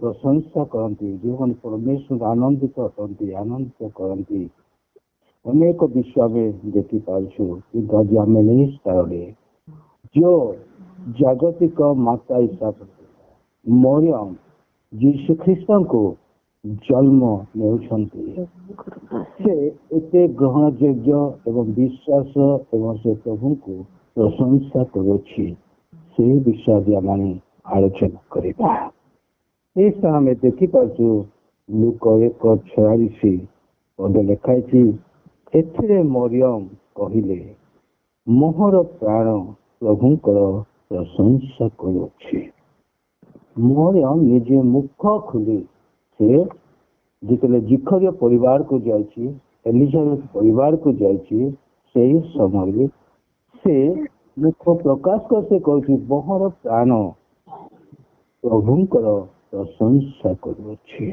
ପ୍ରଶଂସା କରନ୍ତି, ଯେଉଁମାନେ ପରମେଶ୍ୱର ଆନନ୍ଦିତ କରନ୍ତି। ଅନେକ ବିଷୟ ଆମେ ଦେଖିପାରୁଛୁ, କିନ୍ତୁ ଆଜି ଆମେ ଏହି ସ୍ତରରେ ଯେଉଁ ଜାଗତିକ ମାତା ହିସାବରେ ମରିୟମ ଯୀଶୁ ଖ୍ରୀଷ୍ଟଙ୍କୁ ଜନ୍ମ ନେଉଛନ୍ତି, ସେ ଏତେ ଗ୍ରହଣ ଯୋଗ୍ୟ ଏବଂ ବିଶ୍ୱାସ ଏବଂ ସେ ପ୍ରଭୁଙ୍କୁ ପ୍ରଶଂସା କରୁଛି। ସେହି ବିଷୟରେ ଆମେ ଆଲୋଚନା କରିବା। ଏହି ସ୍ଥାନ ଆମେ ଦେଖିପାରୁଛୁ ଲୁକ 1:46 ପଦ ଲେଖାଇଛି, ଏଥିରେ ମରିୟମ କହିଲେ, ମୋହର ପ୍ରାଣ ପ୍ରଭୁଙ୍କର ପ୍ରଶଂସା କରୁଛି। ମରିୟମ ନିଜେ ମୁଖ ଖୋଲି ସେ ଯେତେବେଳେ ଜିଖରିୟ ପରିବାରକୁ ଯାଇଛି, ଏଲିଜାବେଥ ପରିବାରକୁ ଯାଇଛି, ସେହି ସମୟରେ ସେ ମୁଖ ପ୍ରକାଶ କରି ସେ କହୁଛି, ମୋହର ପ୍ରାଣ ପ୍ରଭୁଙ୍କର ପ୍ରଶଂସା କରୁଅଛି।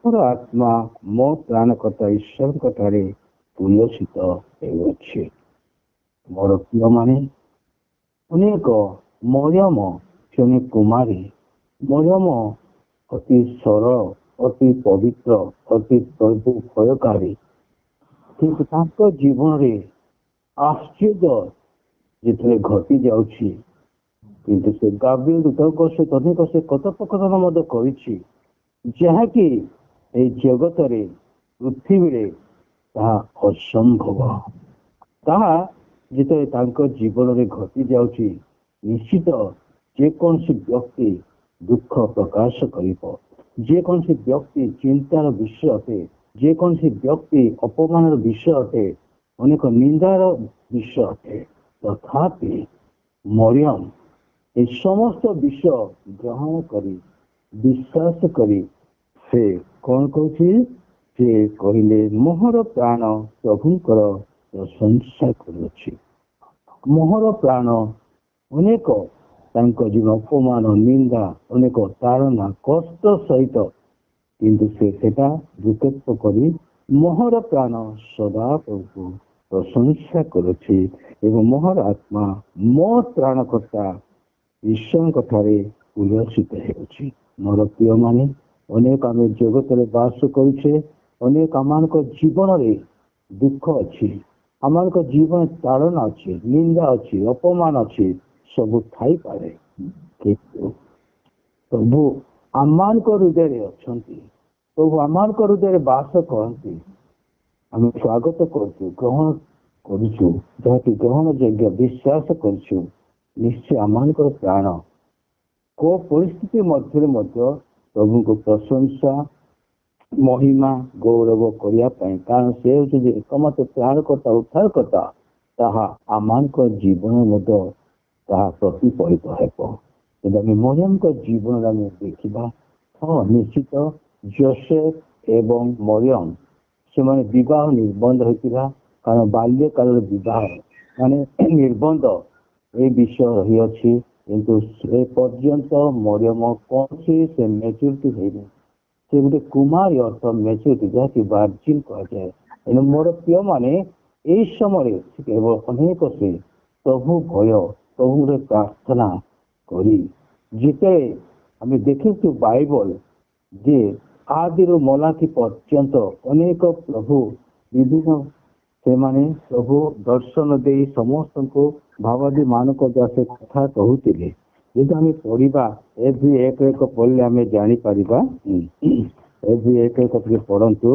ମୋର ଆତ୍ମା ମୋ ପ୍ରାଣକର୍ତ୍ତା ଈଶ୍ୱରଙ୍କ ଠାରେ ଉଲ୍ଲସିତ ହେଉଅଛି। ମୋର ପ୍ରିୟମାନେ, ଅନେକ ମରିୟମ ଜଣେ କୁମାରୀ। ମରିୟମ ଅତି ସରଳ, ଅତି ପବିତ୍ର, ଅତି ପ୍ରଭୁ ଭୟକାରୀ, କିନ୍ତୁ ତାଙ୍କ ଜୀବନରେ ଆଶ୍ଚର୍ଯ୍ୟ ଯେତେବେଳେ ଘଟି ଯାଉଛି, କିନ୍ତୁ ସେ ଗାବ୍ରିଏଲ ଦୂତଙ୍କ ସହିତ ଅନେକ ସେ କଥୋପକଥନ ମଧ୍ୟ କରିଛି, ଯାହାକି ଏହି ଜଗତରେ ପୃଥିବୀରେ ତାହା ଅସମ୍ଭବ। ତାହା ଯେତେବେଳେ ତାଙ୍କ ଜୀବନରେ ଘଟି ଯାଉଛି, ନିଶ୍ଚିତ ଯେକୌଣସି ବ୍ୟକ୍ତି ଦୁଃଖ ପ୍ରକାଶ କରିବ, ଯେକୌଣସି ବ୍ୟକ୍ତି ଚିନ୍ତାର ବିଷୟ ଅଟେ, ଯେକୌଣସି ବ୍ୟକ୍ତି ଅପମାନର ବିଷୟ ଅଟେ, ଅନେକ ନିନ୍ଦାର ବିଷୟ ଅଟେ। ତଥାପି ମରିୟମ ଏ ସମସ୍ତ ବିଷୟ ଗ୍ରହଣ କରି ବିଶ୍ୱାସ କରି ସେ କ'ଣ କହୁଛି? ସେ କହିଲେ, ମୋହର ପ୍ରାଣ ପ୍ରଭୁଙ୍କର ପ୍ରଶଂସା କରୁଅଛି। ମୋହର ପ୍ରାଣ ଅନେକ ତାଙ୍କ ଜୀବନ ଅପମାନ, ନିନ୍ଦା, ଅନେକ ତାଡ଼ନା, କଷ୍ଟ ସହିତ, କିନ୍ତୁ ସେ ସେଟା ବିକଳ୍ପ କରି ମୋହର ପ୍ରାଣ ସଦାପ୍ରଭୁ ପ୍ରଶଂସା କରୁଛି ଏବଂ ମୋହର ଆତ୍ମା ମୋ ତ୍ରାଣକର୍ତ୍ତା ଈଶ୍ୱରଙ୍କ ଠାରେ ଉଲ୍ଲସିତ ହେଉଛି। ମୋର ପ୍ରିୟମାନେ, ଅନେକ ଆମେ ଜଗତରେ ବାସ କରୁଛେ, ଅନେକ ଆମମାନଙ୍କ ଜୀବନରେ ଦୁଃଖ ଅଛି, ଆମମାନଙ୍କ ଜୀବନ ତାଡ଼ନା ଅଛି, ନିନ୍ଦା ଅଛି, ଅପମାନ ଅଛି, ସବୁ ଥାଇପାରେ, କିନ୍ତୁ ପ୍ରଭୁ ଆମମାନଙ୍କ ହୃଦୟରେ ଅଛନ୍ତି, ପ୍ରଭୁ ଆମମାନଙ୍କ ହୃଦୟରେ ବାସ କରନ୍ତି। ଆମେ ସ୍ୱାଗତ କରୁଛୁ, ଗ୍ରହଣ କରୁଛୁ, ଯାହାକି ଗ୍ରହଣ ଯୋଗ୍ୟ ବିଶ୍ୱାସ କରୁଛୁ। ନିଶ୍ଚୟ ଆମମାନଙ୍କର ପ୍ରାଣ କୋଉ ପରିସ୍ଥିତି ମଧ୍ୟରେ ମଧ୍ୟ ପ୍ରଭୁଙ୍କୁ ପ୍ରଶଂସା, ମହିମା, ଗୌରବ କରିବା ପାଇଁ, କାରଣ ସେ ହେଉଛନ୍ତି ଏକମାତ୍ର ତ୍ରାଣକର୍ତ୍ତା, ଉଦ୍ଧାରକର୍ତ୍ତା। ତାହା ଆମମାନଙ୍କ ଜୀବନ ମଧ୍ୟ ତାହା ପ୍ରତିଫଳିତ ହେବ। ଯଦି ଆମେ ମରିୟମଙ୍କ ଜୀବନରେ ଆମେ ଦେଖିବା, ହଁ ନିଶ୍ଚିତ ଯୋସେଫ ଏବଂ ମରିୟମ ସେମାନେ ବିବାହ ନିର୍ବନ୍ଧ ହୋଇଥିଲା, କାରଣ ବାଲ୍ୟକାଳର ବିବାହ ମାନେ ନିର୍ବନ୍ଧ ଏ ବିଷୟ ରହିଅଛି, କିନ୍ତୁ ସେ ପର୍ଯ୍ୟନ୍ତ ମରିୟମ କୌଣସି ସେ ମେଚୁରିଟି ହେଇନି। ସେ ଗୋଟେ କୁମାରୀ ଅର୍ଥ ମେଚୁରିଟି, ଯାହାକି ଭାର୍ଜିନ୍ କୁହାଯାଏ। ତେଣୁ ମୋର ପ୍ରିୟମାନେ, ଏହି ସମୟରେ କେବଳ ଅନେକ ସେ ପ୍ରଭୁ ଭୟ, ପ୍ରଭୁଙ୍କର ପ୍ରାର୍ଥନା କରି, ଯେତେବେଳେ ଆମେ ଦେଖିଛୁ ବାଇବଲ ଯେ ଆଦିରୁ ମଲାଖି ପର୍ଯ୍ୟନ୍ତ ଅନେକ ପ୍ରଭୁ ବିଭିନ୍ନ ସେମାନେ ପ୍ରଭୁ ଦର୍ଶନ ଦେଇ ସମସ୍ତଙ୍କୁ ଭାବାଦୀ ମାନଙ୍କ ଦ୍ୱାରା ସେ କଥା କହୁଥିଲେ। ଯଦି ଆମେ ପଢିବା ଏଭି 1:1 ପଢିଲେ ଆମେ ଜାଣିପାରିବା। ଏଭି 1:1 ଟିକେ ପଢନ୍ତୁ।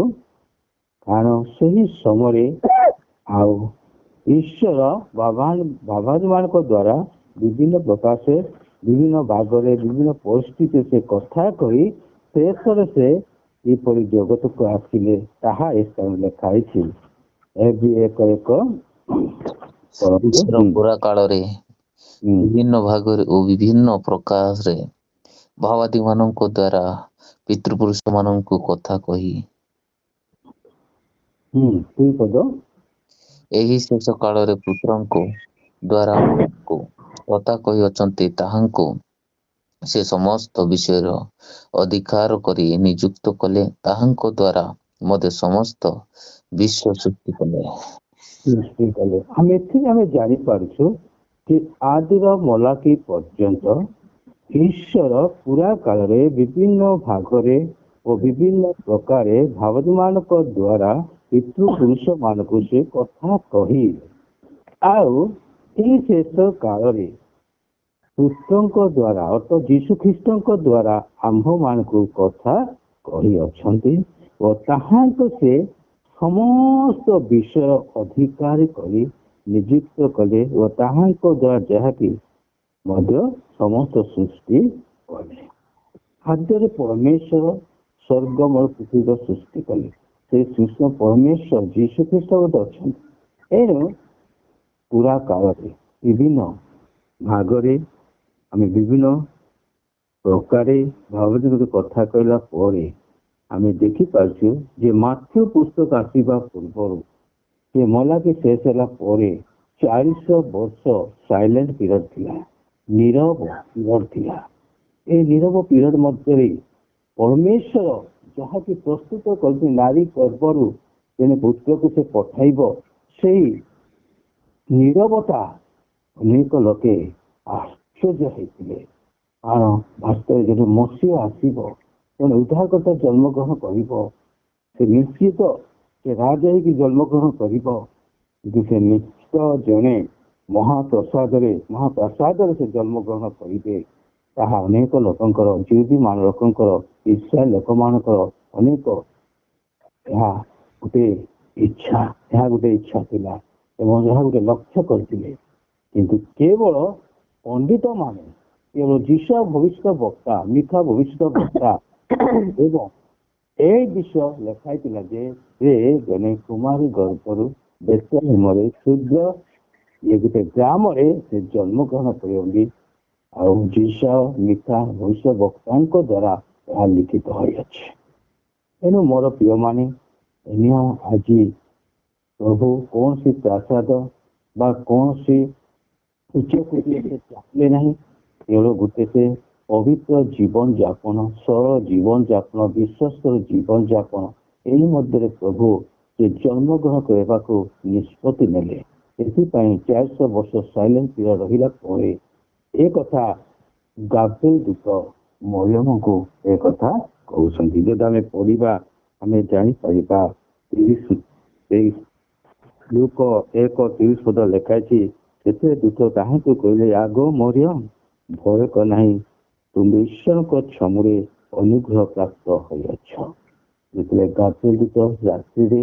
କାରଣ ସେହି ସମୟରେ ଆଉ ଈଶ୍ୱର ବାବାଜୀ ମାନଙ୍କ ଦ୍ୱାରା ବିଭିନ୍ନ ପ୍ରକାରେ, ବିଭିନ୍ନ ଭାଗରେ, ବିଭିନ୍ନ ପରିସ୍ଥିତିରେ ସେ କଥା କହି ଶେଷରେ ସେ କିପରି ଜଗତକୁ ଆସିଲେ, ତାହା ଏ ସ୍ଥାନରେ ଲେଖା ହେଇଛି। ଏଭି 1:1 ପୁରା କାଳରେ ବିଭିନ୍ନ ଭାଗରେ ଓ ବିଭିନ୍ନ ପ୍ରକାରରେ ଭାବାଦୀ ମାନଙ୍କ ଦ୍ୱାରା ପିତୃପୁରୁଷ ମାନଙ୍କୁ କଥା କହି ଏହି ଶେଷ କାଳରେ ପୁତ୍ରଙ୍କୁ ଦ୍ୱାରା କଥା କହିଅଛନ୍ତି, ତାହାଙ୍କୁ ସେ ସମସ୍ତ ବିଷୟର ଅଧିକାର କରି ନିଯୁକ୍ତ କଲେ, ତାହାଙ୍କ ଦ୍ୱାରା ମଧ୍ୟ ସମସ୍ତ ବିଶ୍ୱ ସୃଷ୍ଟି କଲେ। ଆମେ ଏଥିରେ ଆମେ ଜାଣିପାରୁଛୁ ଯେ ଆଦିର ମଲାକି ପର୍ଯ୍ୟନ୍ତ ଈଶ୍ୱର ପୁରା କାଳରେ ବିଭିନ୍ନ ଭାଗରେ ଓ ବିଭିନ୍ନ ପ୍ରକାରେ ଭାବମାନଙ୍କ ଦ୍ୱାରା ପିତୃପୁରୁଷ ମାନଙ୍କୁ ସେ କଥା କହି ଆଉ ଏହି ଶେଷ କାଳରେ ପୁତ୍ରଙ୍କ ଦ୍ୱାରା ଅର୍ଥାତ୍ ଯୀଶୁ ଖ୍ରୀଷ୍ଟଙ୍କ ଦ୍ୱାରା ଆମ୍ଭମାନଙ୍କୁ କଥା କହିଅଛନ୍ତି ଓ ତାହାଙ୍କୁ ସେ ସମସ୍ତ ବିଷୟ ଅଧିକାରୀ କରି ନିଯୁକ୍ତ କଲେ ଓ ତାହାଙ୍କ ଦ୍ୱାରା ଯାହାକି ମଧ୍ୟ ସମସ୍ତ ସୃଷ୍ଟି କଲେ। ଖାଦ୍ୟରେ ପରମେଶ୍ୱର ସ୍ୱର୍ଗମୟ ପୃଥିବୀର ସୃଷ୍ଟି କଲେ। ସେ କୃଷ୍ଣ ପରମେଶ୍ୱର ଯୀଶୁ ଖ୍ରୀଷ୍ଟ ଗୋଟେ ଅଛନ୍ତି। ଏଣୁ ପୁରା କାଳରେ ବିଭିନ୍ନ ଭାଗରେ ଆମେ ବିଭିନ୍ନ ପ୍ରକାରେ ଭାବରେ କଥା କହିଲା ପରେ ଆମେ ଦେଖିପାରୁଛୁ ଯେ ମାଥ୍ୟୁ ପୁସ୍ତକ ଆସିବା ପୂର୍ବରୁ ସେ ମଲାକି ଶେଷ ହେଲା ପରେ 400 ବର୍ଷ ସାଇଲେଣ୍ଟ ପିରିୟଡ ଥିଲା, ନୀରବ ପିରିୟଡ ଥିଲା। এই ନୀରବ ପିରିୟଡ ମଧ୍ୟରେ ପରମେଶ୍ୱର ଯାହାକି ପ୍ରସ୍ତୁତ କରିଛି ନାରୀ ଗର୍ଭରୁ ଜଣେ ପୁତ୍ରକୁ ସେ ପଠାଇବ, ସେଇ ନୀରବତା ଅନେକ ଲୋକେ ଆଶ୍ଚର୍ଯ୍ୟ ହେଇଥିଲେ। କାରଣ ବାସ୍ତବରେ ଜଣେ ମସିହ ଆସିବ, ଜଣେ ଉଦ୍ଧାରକର୍ତ୍ତା ଜନ୍ମଗ୍ରହଣ କରିବ, ସେ ନିଶ୍ଚିତ ସେ ରାଜ ହେଇକି ଜନ୍ମଗ୍ରହଣ କରିବ, କିନ୍ତୁ ସେ ନିଶ୍ଚିତ ଜଣେ ମହାପ୍ରସାଦରେ ସେ ଜନ୍ମଗ୍ରହଣ କରିବେ। ତାହା ଅନେକ ଲୋକଙ୍କର, ଜିହୁଦୀମାନ ଲୋକଙ୍କର, ଇସ୍ରାଏଲ ଲୋକମାନଙ୍କର ଅନେକ ଏହା ଗୋଟେ ଇଚ୍ଛା ଥିଲା ଏବଂ ଏହା ଗୋଟେ ଲକ୍ଷ୍ୟ କରିଥିଲେ। କିନ୍ତୁ କେବଳ ପଣ୍ଡିତ ମାନେ, କେବଳ ଯୀଶୁ ଭବିଷ୍ୟତ ବକ୍ତା, ମିଥ୍ୟା ଭବିଷ୍ୟତ ବକ୍ତା ଏବଂ এই ବିଷୟ ଲେଖା ହେଇଥିଲା ଯେ ସେ ଜଣେ କୁମାରୀ ଗର୍ଭରୁ ବେଥଲେହେମରେ କ୍ଷୁଦ୍ର ଗୋଟେ ଗ୍ରାମରେ ସେ ଜନ୍ମଗ୍ରହଣ କରିବେ। ଆଉ ଯୀଶୁ ମିଥ୍ୟା ଭବିଷ୍ୟତ ବକ୍ତାଙ୍କ ଦ୍ୱାରା ଏହା ଲିଖିତ ହୋଇଅଛି। ଏଣୁ ମୋର ପ୍ରିୟମାନେ, ଆଜି ପ୍ରଭୁ କୌଣସି ପ୍ରାସାଦ ବା କୌଣସି ଉଚ୍ଚକୋଟୀରେ ସେ ଚାହିଁଲେ ନାହିଁ। କେବଳ ଗୋଟେ ସେ ପବିତ୍ର ଜୀବନ ଯାପନ, ସରଳ ଜୀବନ ଯାପନ, ବିଶ୍ୱସ୍ତର ଜୀବନ ଯାପନ, ଏହି ମଧ୍ୟରେ ପ୍ରଭୁ ସେ ଜନ୍ମଗ୍ରହଣ କରିବାକୁ ନିଷ୍ପତ୍ତି ନେଲେ। ଏଥିପାଇଁ 400 ବର୍ଷ ସାଇଲେଣ୍ଟ ପିରିୟଡ ରହିଲା ପରେ ଏ କଥା ଗାବ୍ରିଏଲ ଦୂତ ମରିୟମଙ୍କୁ ଏ କଥା କହୁଛନ୍ତି। ଯଦି ଆମେ ପଢିବା ଆମେ ଜାଣିପାରିବା। ଲୁକ 1:30 ପଦ ଲେଖାଇଛି, ସେଥିରେ ଦୂତ ତାହାଙ୍କୁ କହିଲେ, ଆଗ ମରିୟମ ଭୟ କର ନାହିଁ, ତୁମେ ଈଶ୍ୱରଙ୍କ ଛମୁରେ ଅନୁଗ୍ରହ ପ୍ରାପ୍ତ ହୋଇଅଛ। ଯେତେବେଳେ ଗାବ୍ରିଏଲ ଦୂତ ରାତ୍ରିରେ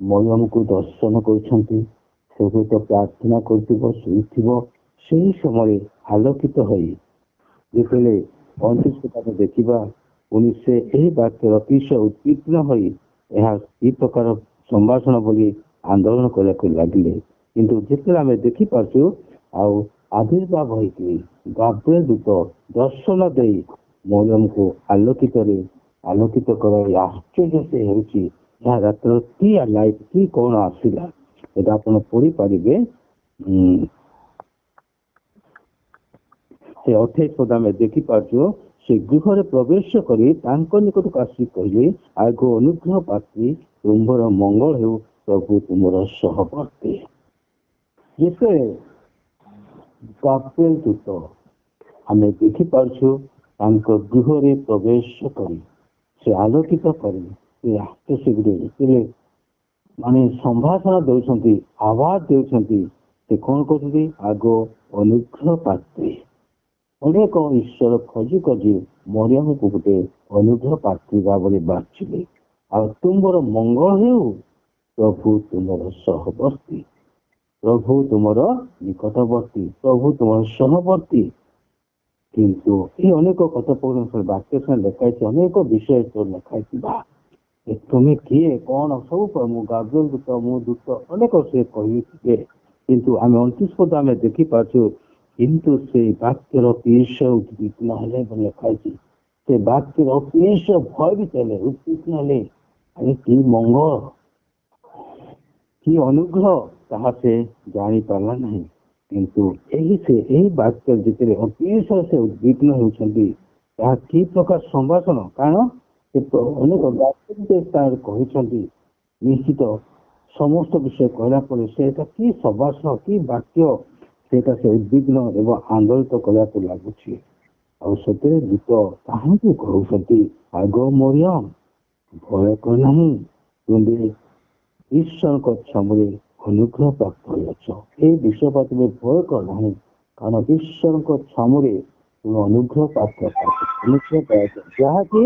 ମରିୟମକୁ ଦର୍ଶନ କରୁଛନ୍ତି, ସେ ହୁଏତ ପ୍ରାର୍ଥନା କରୁଥିବ, ଶୋଇଥିବ, ସେହି ସମୟରେ ଆଲୋକିତ ହୋଇ ଯେତେବେଳେ 29 ପଦ ଦେଖିବା, ପୁଣି ସେ ଏହି ବାକ୍ୟର ଅତିଶୟ ଉଦ୍ବିଗ୍ନ ହୋଇ ଏହା କି ପ୍ରକାର ସମ୍ଭାଷଣ ବୋଲି ଆନ୍ଦୋଳନ କରିବାକୁ ଲାଗିଲେ। କିନ୍ତୁ ଯେତେବେଳେ ଆମେ ଦେଖିପାରୁଛୁ ଆଉ ଆବିର୍ଭାବ ହୋଇକି ଗାବ୍ରିଏଲ ଦୂତ ଦର୍ଶନ ଦେଇ ମରିୟମକୁ ଆଲୋକିତ କରାଇ ଆଶ୍ଚର୍ଯ୍ୟ ସେ ହେଉଛି। ଏହା ରାତ୍ର କି ଲାଇଟ୍ କି କଣ ଆସିଲା, ଏଟା ଆପଣ ପଢିପାରିବେ। ସେ 28 ପଦ ଆମେ ଦେଖିପାରୁଛୁ, ସେ ଗୃହରେ ପ୍ରବେଶ କରି ତାଙ୍କ ନିକଟକୁ ଆସି କହିଲେ, ଆଗ ଅନୁଗ୍ରହ ପାତ୍ରୀ, ତୁମ୍ଭର ମଙ୍ଗଳ ହେଉ, ପ୍ରଭୁ ତୁମର ସହବର୍ତ୍ତୀ। ଯେତେବେଳେ ଗାବ୍ରିଏଲ ଦୂତ ଆମେ ଦେଖିପାରୁଛୁ ତାଙ୍କ ଗୃହରେ ପ୍ରବେଶ କରି ସେ ଆଲୋକିତ କରି ସେ ଯେତେବେଳେ ମାନେ ସମ୍ଭାଷଣ ଦେଉଛନ୍ତି, ଆବାଜ ଦେଉଛନ୍ତି, ସେ କଣ କରୁଛନ୍ତି, ଆଗ ଅନୁଗ୍ରହ ପାତ୍ରୀ। ଅନେକ ଈଶ୍ୱର ଖୋଜି ମରିୟମକୁ ଗୋଟେ ଅନୁଗ୍ରହ ପାତ୍ରୀ ଭାବରେ ବାଛିଲେ। ଆଉ ତୁମର ମଙ୍ଗଳ ହେଉ, ପ୍ରଭୁ ତୁମର ସହବର୍ତ୍ତୀ, ପ୍ରଭୁ ତୁମର ନିକଟବର୍ତ୍ତୀ, ପ୍ରଭୁ ତୁମର ସହବର୍ତ୍ତୀ। କିନ୍ତୁ এই ଅନେକ କଥୋପକଥନ ବାକ୍ୟ ଲେଖାଇଛି, ଅନେକ ବିଷୟ ଲେଖାଇଥିବା ତୁମେ କିଏ କଣ ସବୁ ମୁଁ ଗାବ୍ରିଏଲ ଦୂତ, ମୁଁ ଦୂତ, ଅନେକ ସେ କହିଥିବେ। କିନ୍ତୁ ଆମେ 29 ପଦ ଆମେ ଦେଖିପାରୁଛୁ, କିନ୍ତୁ ସେ ବାକ୍ୟର ଅତିଶୟ ଉଦ୍ବିଗ୍ନ ହେଲେ ବୋଲି ଲେଖାଇଛି। ସେ ବାକ୍ୟର ଅତିଶୟ ଭୟଭୀତ ହେଲେ, ଉଦ୍ବିଗ୍ନ ହେଲେ। ଆରେ କି ମଙ୍ଗଳ, କି ଅନୁଗ୍ରହ, ତାହା ସେ ଜାଣିପାରିଲା ନାହିଁ। କିନ୍ତୁ ଏହି ବାକ୍ୟ ଯେତେବେଳେ ଅତିଶୟ ସେ ଉଦ୍ବିଗ୍ନ ହେଉଛନ୍ତି, ତାହା କି ପ୍ରକାର ସମ୍ଭାଷଣ। କାରଣ ସେ ଅନେକ ବାକ୍ୟ କହିଛନ୍ତି, ନିଶ୍ଚିତ ସମସ୍ତ ବିଷୟ କହିଲା ପରେ ସେଟା କି ସମ୍ଭାଷଣ, କି ବାକ୍ୟ, ସେଟା ସେ ଉଦ୍ବିଗ୍ନ ଏବଂ ଆନ୍ଦୋଳିତ କରିବାକୁ ଲାଗୁଛି। ଆଉ ସେଥିରେ ଦୂତ ତାହାଙ୍କୁ କହୁଛନ୍ତି, ଆଗ ମରିୟମ ଭୟ କର ନାହିଁ, ତୁମେ ଈଶ୍ୱରଙ୍କ ଛାମୁରେ ଅନୁଗ୍ରହ ପ୍ରାପ୍ତ ହୋଇଅଛ। এই ବିଷୟ ପାଇଁ ତୁମେ ଭୟ କର ନାହିଁ, କାରଣ ଈଶ୍ୱରଙ୍କ ଛାମୁରେ ତୁମେ ଅନୁଗ୍ରହ ପ୍ରାପ୍ତ ଅନୁଗ୍ରହ ପାଇଛ, ଯାହାକି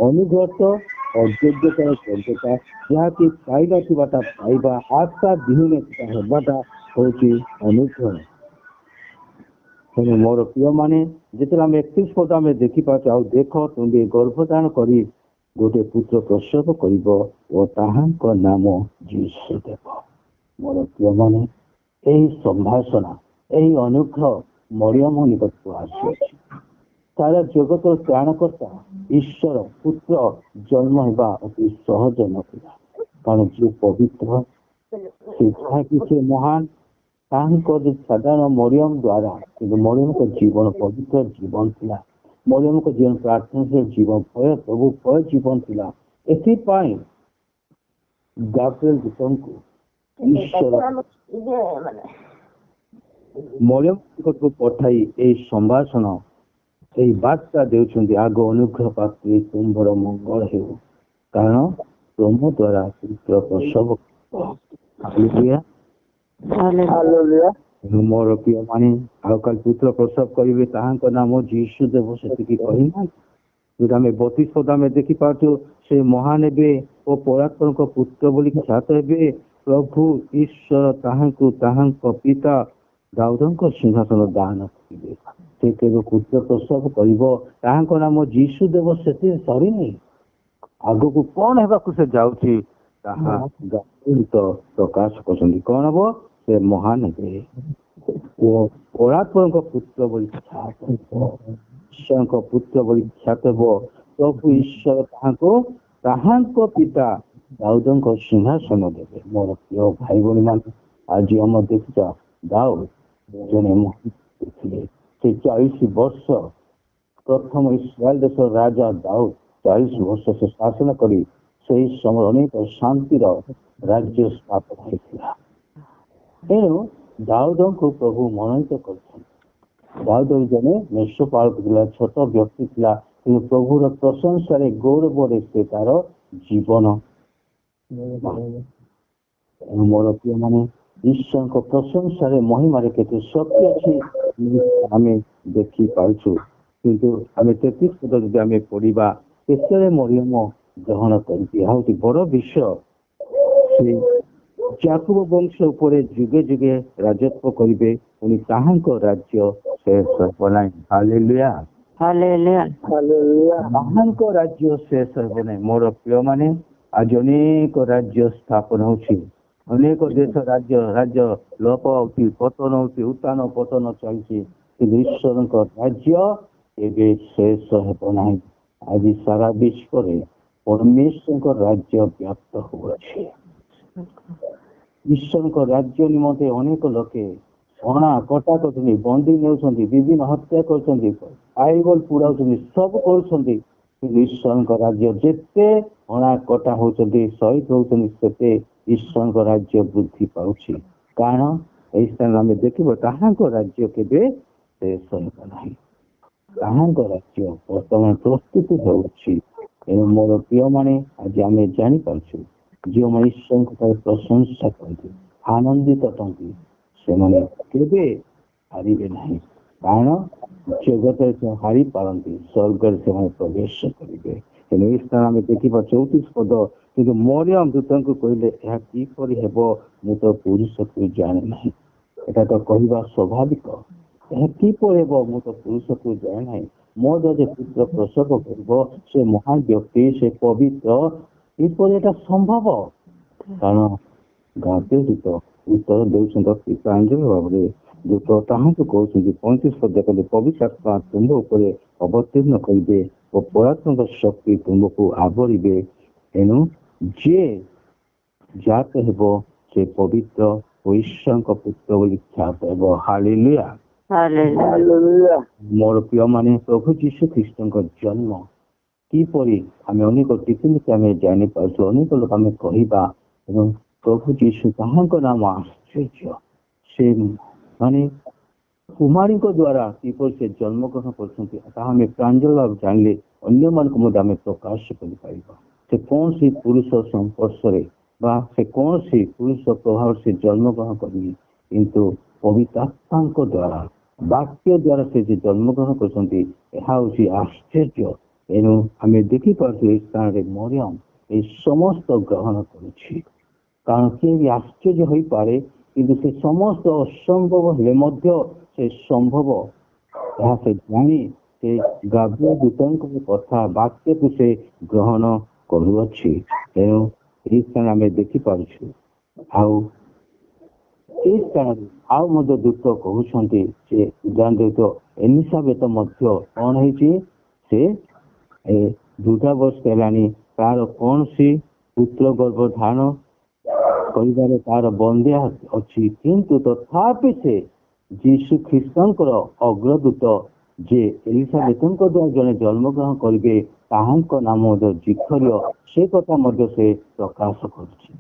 ଅନୁଗ୍ରହ ଅଯୋଗ୍ୟତାର ଯୋଗ୍ୟତା, ଯାହାକି ପାଇନଥିବାଟା ପାଇବା, ଆଶା ବିହୀନତା ହେବାଟା ହଉଛି ଅନୁଗ୍ରହ। ତେଣୁ ମୋର ପ୍ରିୟମାନେ, ଯେତେବେଳେ ଆମେ 31 ପଦ ଆମେ ଦେଖିପାରୁଛୁ, ଆଉ ଦେଖ ତୁମେ ଗର୍ଭଧାରଣ କରି ଗୋଟେ ପୁତ୍ର ପ୍ରସବ କରିବ ଓ ତାହାଙ୍କ ନାମ ଯୀଶୁ ଦେବ। ମୋର ପ୍ରିୟମାନେ, ଏହି ସମ୍ଭାଷଣ, ଏହି ଅନୁଗ୍ରହ ମରିୟମ ନିକଟକୁ ଆସିଅଛି। ସାରା ଜଗତର ତ୍ରାଣକର୍ତ୍ତା ଈଶ୍ୱର ପୁତ୍ର ଜନ୍ମ ହେବା ଅତି ସହଜ ନଥିଲା, କାରଣ ଯିଏ ପବିତ୍ର, ସେ ଯାହାକି ସେ ମହାନ, ତାହାଙ୍କ ସାଧାରଣ ମରିୟମ ଦ୍ୱାରା, କିନ୍ତୁ ମରିୟମଙ୍କ ଜୀବନ ପବିତ୍ର ଜୀବନ ଥିଲା। ମରିୟମଙ୍କ ଜୀବନ ପ୍ରାର୍ଥନା ଜୀବନ, ପ୍ରଭୁ ଭୟ ଜୀବନ ଥିଲା। ଏଥିପାଇଁ ଗାବ୍ରିଏଲ ଦୂତଙ୍କୁ ଈଶ୍ୱର ମରିୟମ ନିକଟକୁ ପଠାଇ ଏହି ସମ୍ଭାଷଣ, ଏହି ବାର୍ତ୍ତା ଦେଉଛନ୍ତି, ଆଗ ଅନୁଗ୍ରହ ପାତ୍ରୀ ତୁମ୍ଭର ମଙ୍ଗଳ ହେଉ, କାରଣ ତୁମ ଦ୍ୱାରା ପୁତ୍ର ପ୍ରସବ। ମୋର ପ୍ରିୟମାନେ, ଆଉ କାଲି ପୁତ୍ର ପ୍ରସବ କରିବେ, ତାହାଙ୍କ ନାମ ଯୀଶୁ ଦେବ, ସେତିକି କହିନାହାନ୍ତି। ଯଦି ଆମେ 32 ପଦ ଆମେ ଦେଖିପାରୁଛୁ, ସେ ମହାନ ହେବେ ଓ ପରାତ୍ପରଙ୍କ ପୁତ୍ର ବୋଲି ଖ୍ୟାତ ହେବେ। ପ୍ରଭୁ ଈଶ୍ୱର ତାହାଙ୍କୁ ତାହାଙ୍କ ପିତା ଦାଉଦଙ୍କ ସିଂହାସନ ଦାନ କରିବେ। ସେ କେବେ ପୁତ୍ର ପ୍ରସବ କରିବ, ତାହାଙ୍କ ନାମ ଯୀଶୁ ଦେବ, ସେଥିରେ ସରିନି। ଆଗକୁ କଣ ହେବାକୁ ସେ ଯାଉଛି ତାହା ପ୍ରକାଶ କରୁଛନ୍ତି। କଣ ହବ? ସେ ମହାନ ହେବେ ଓ ପରାତ୍ପରଙ୍କ ପୁତ୍ର ବୋଲି ଖ୍ୟାତ ହେବ, ଈଶ୍ୱରଙ୍କ ପୁତ୍ର ବୋଲି ଖ୍ୟାତ ହେବ। ପ୍ରଭୁ ଈଶ୍ୱର ତାହାଙ୍କୁ ତାହାଙ୍କ ପିତା ଦାଉଦଙ୍କ ସିଂହାସନ ଦେବେ। ମୋର ପ୍ରିୟ ଭାଇ ଭଉଣୀ ମାନେ, ଆଜି ଆମେ ଦେଖିଛ ଦାଉଦ ଜଣେ ଥିଲେ। ସେ 40 ବର୍ଷ ପ୍ରଥମ ଇସ୍ରାଏଲ ଦେଶର ରାଜା ଦାଉଦ 40 ବର୍ଷ ସେ ଶାସନ କରି ସେହି ସମୟରେ ଅନେକ ଶାନ୍ତିର ରାଜ୍ୟ ସ୍ଥାପନ ହୋଇଥିଲା। ତେଣୁ ଦାଉଦଙ୍କୁ ପ୍ରଭୁ ମନୋନୀତ କରିଛନ୍ତି। ଦାଉଦ ଜଣେ ମେଷପାଳକ ଥିଲା, ଛୋଟ ବ୍ୟକ୍ତି ଥିଲା, କିନ୍ତୁ ପ୍ରଭୁର ପ୍ରଶଂସାରେ ଗୌରବରେ ସେ ତାର ଜୀବନ। ମୋର ପ୍ରିୟମାନେ, ଈଶ୍ୱରଙ୍କ ପ୍ରଶଂସାରେ ମହିମାରେ କେତେ ଶକ୍ତି ଅଛି ଆମେ ଦେଖିପାରୁଛୁ। କିନ୍ତୁ ଆମେ 33 ପଦ ଯଦି ଆମେ ପଢିବା, କେତେବେଳେ ମରିୟମ ଗ୍ରହଣ କରିଛି, ଏହା ହଉଛି ବଡ ବିଷୟ। ସେ ଯାକୁବ ବଂଶ ଉପରେ ଯୁଗେ ଯୁଗେ ରାଜତ୍ୱ କରିବେ, ପୁଣି ତାହାଙ୍କ ରାଜ୍ୟ ଶେଷ ହେବ ନାହିଁ। ହାଲେଲୁୟା, ତାହାଙ୍କ ରାଜ୍ୟ ଶେଷ ହେବ ନାହିଁ। ମୋର ପ୍ରିୟମାନେ, ଆଜି ଅନେକ ରାଜ୍ୟ ସ୍ଥାପନ ହଉଛି, ଅନେକ ଦେଶ ରାଜ୍ୟ ଲୋପ ହଉଛି, ପତନ ହଉଛି, ଉତ୍ଥାନ ପତନ ଚାଲିଛି, କିନ୍ତୁ ଈଶ୍ୱରଙ୍କ ରାଜ୍ୟ ଏବେ ଶେଷ ହେବ ନାହିଁ। ଆଜି ସାରା ବିଶ୍ୱରେ ପରମେଶ୍ୱରଙ୍କ ରାଜ୍ୟ ବ୍ୟାପ୍ତ ହେଉଅଛି। ଈଶ୍ୱରଙ୍କ ରାଜ୍ୟ ନିମନ୍ତେ ଅନେକ ଲୋକେ ଅଣା କଟା କରୁଛନ୍ତି, ବନ୍ଦୀ ନେଉଛନ୍ତି, ବିଭିନ୍ନ ହତ୍ୟା କରୁଛନ୍ତି, ଆଇବଲ ପୁରାଉଛନ୍ତି, ସବୁ କରୁଛନ୍ତି। କିନ୍ତୁ ଈଶ୍ୱରଙ୍କ ରାଜ୍ୟ ଯେତେ ଅଣା କଟା ହଉଛନ୍ତି, ଶହୀଦ ହଉଛନ୍ତି, ସେତେ ଈଶ୍ୱରଙ୍କ ରାଜ୍ୟ ବୃଦ୍ଧି ପାଉଛି। କାରଣ ଏହି ସ୍ଥାନରେ ଆମେ ଦେଖିବ ତାହାଙ୍କ ରାଜ୍ୟ କେବେ ଶେଷ ହେବ ନାହିଁ। ତାହାଙ୍କ ରାଜ୍ୟ ବର୍ତ୍ତମାନ ପ୍ରସ୍ତୁତ ହେଉଛି। ଏଣୁ ମୋର ପ୍ରିୟମାନେ, ଆଜି ଆମେ ଜାଣିପାରୁଛୁ, ଯେଉଁମାନେ ଈଶ୍ୱରଙ୍କ ପ୍ରଶଂସା କରନ୍ତି, ଆନନ୍ଦିତ ଅଟନ୍ତି, ସେମାନେ କେବେ ହାରିବେ ନାହିଁ। କାରଣ ଜଗତରେ ସେ ହାରି ପାରନ୍ତି, ସ୍ୱର୍ଗରେ ସେମାନେ ପ୍ରବେଶ କରିବେ। ତେଣୁ ଏହି ସ୍ଥାନ ଆମେ ଦେଖିବା 34 ପଦ, କିନ୍ତୁ ମରିୟମ ଦୂତଙ୍କୁ କହିଲେ, ଏହା କିପରି ହେବ, ମୁଁ ତ ପୁରୁଷକୁ ଜାଣେ ନାହିଁ। ଏଟା ତ କହିବା ସ୍ୱାଭାବିକ, ଏହା କିପରି ହେବ, ମୁଁ ତ ପୁରୁଷକୁ ଜାଣେ ନାହିଁ। ମୋ ଯଦି ପୁତ୍ର ପ୍ରସବ କରିବ, ସେ ମହାନ ବ୍ୟକ୍ତି, ସେ ପବିତ୍ର, କିପରି ଏଟା ସମ୍ଭବ? କାରଣ ଗାବ୍ରିଏଲ ଦୂତ ଉତ୍ତର ଦେଉଛନ୍ତି ପିତାଞ୍ଜଳି ଭାବରେ। ଦୂତ ତାହାଙ୍କୁ କହୁଛନ୍ତି 35 ପଦ ଦେଖନ୍ତୁ, ପବିତ୍ର ଆତ୍ମା ତୁମ୍ଭ ଉପରେ ଅବତୀର୍ଣ୍ଣ କରିବେ ଓ ପରାତ୍ପରଙ୍କ ଶକ୍ତି ତୁମକୁ ଆବରିବେ। ଏଣୁ ଯିଏ ଜାତ ହେବ ସେ ପବିତ୍ର ଓ ଈଶ୍ୱରଙ୍କ ପୁତ୍ର ବୋଲି ଖ୍ୟାତ ହେବ। ହାଲେଲୁୟା। ମୋର ପ୍ରିୟମାନେ, ପ୍ରଭୁ ଯୀଶୁ ଖ୍ରୀଷ୍ଟଙ୍କ ଜନ୍ମ କିପରି ଆମେ ଅନେକ ଟିକିନିକି ଆମେ ଜାଣିପାରୁଛୁ, ଅନେକ ଲୋକ ଆମେ କହିବା। ଏବଂ ପ୍ରଭୁ ଯୀଶୁ ତାହାଙ୍କ ନାମ ଆଶ୍ଚର୍ଯ୍ୟ, ସେ ମାନେ କୁମାରୀଙ୍କ ଦ୍ୱାରା କିପରି ସେ ଜନ୍ମଗ୍ରହଣ କରୁଛନ୍ତି ତାହା ଆମେ ପ୍ରାଞ୍ଜଳ ଭାବେ ଜାଣିଲେ ଅନ୍ୟମାନଙ୍କୁ ମଧ୍ୟ ଆମେ ପ୍ରକାଶ କରିପାରିବା। ସେ କୌଣସି ପୁରୁଷ ସଂସ୍ପର୍ଶରେ ବା ସେ କୌଣସି ପୁରୁଷ ପ୍ରଭାବରେ ସେ ଜନ୍ମଗ୍ରହଣ କରିନି, କିନ୍ତୁ ପବିତ୍ରାତ୍ମାଙ୍କ ଦ୍ୱାରା ବାକ୍ୟ ଦ୍ୱାରା ସେ ଯେ ଜନ୍ମଗ୍ରହଣ କରୁଛନ୍ତି ଏହା ହେଉଛି ଆଶ୍ଚର୍ଯ୍ୟ। ଏଣୁ ଆମେ ଦେଖିପାରୁଛୁ ଏହି ସ୍ଥାନରେ ମରିୟମ ଏହି ସମସ୍ତ ଗ୍ରହଣ କରୁଛି। କାରଣ କିଏ ବି ଆଶ୍ଚର୍ଯ୍ୟ ହୋଇପାରେ, କିନ୍ତୁ ସେ ସମସ୍ତ ଅସମ୍ଭବ ହେଲେ ମଧ୍ୟ ସେ ସମ୍ଭବ ଏହା ସେ ଜାଣି ସେ ଗାବ୍ରିଏଲ ଦୂତଙ୍କ କଥା ବାକ୍ୟକୁ ସେ ଗ୍ରହଣ କରୁଅଛି। ତେଣୁ ଏହି ସ୍ଥାନ ଆମେ ଦେଖିପାରୁଛୁ। ଆଉ ଏହି ସ୍ଥାନରେ ଆଉ ମଧ୍ୟ ଦୂତ କହୁଛନ୍ତି ଯେ ଉଦାହରଣ ଏଲିସାବେତ ମଧ୍ୟ କଣ ହେଇଛି, ସେ 2 ବର୍ଷ ହେଲାଣି, ତାର କୌଣସି ପୁତ୍ର ଗର୍ଭ ଧାରଣ କରିବାରେ ତାର ବନ୍ଦିଆ ଅଛି, କିନ୍ତୁ ତଥାପି ସେ ଯୀଶୁ ଖ୍ରୀଷ୍ଟଙ୍କର ଅଗ୍ରଦୂତ ଯେ ଏଲିସାବେତଙ୍କ ଦ୍ୱାରା ଜଣେ ଜନ୍ମଗ୍ରହଣ କରିବେ ତାହାଙ୍କ ନାମ ମଧ୍ୟ ଜିଖରୀୟ, ସେ କଥା ମଧ୍ୟ ସେ ପ୍ରକାଶ କରୁଛି।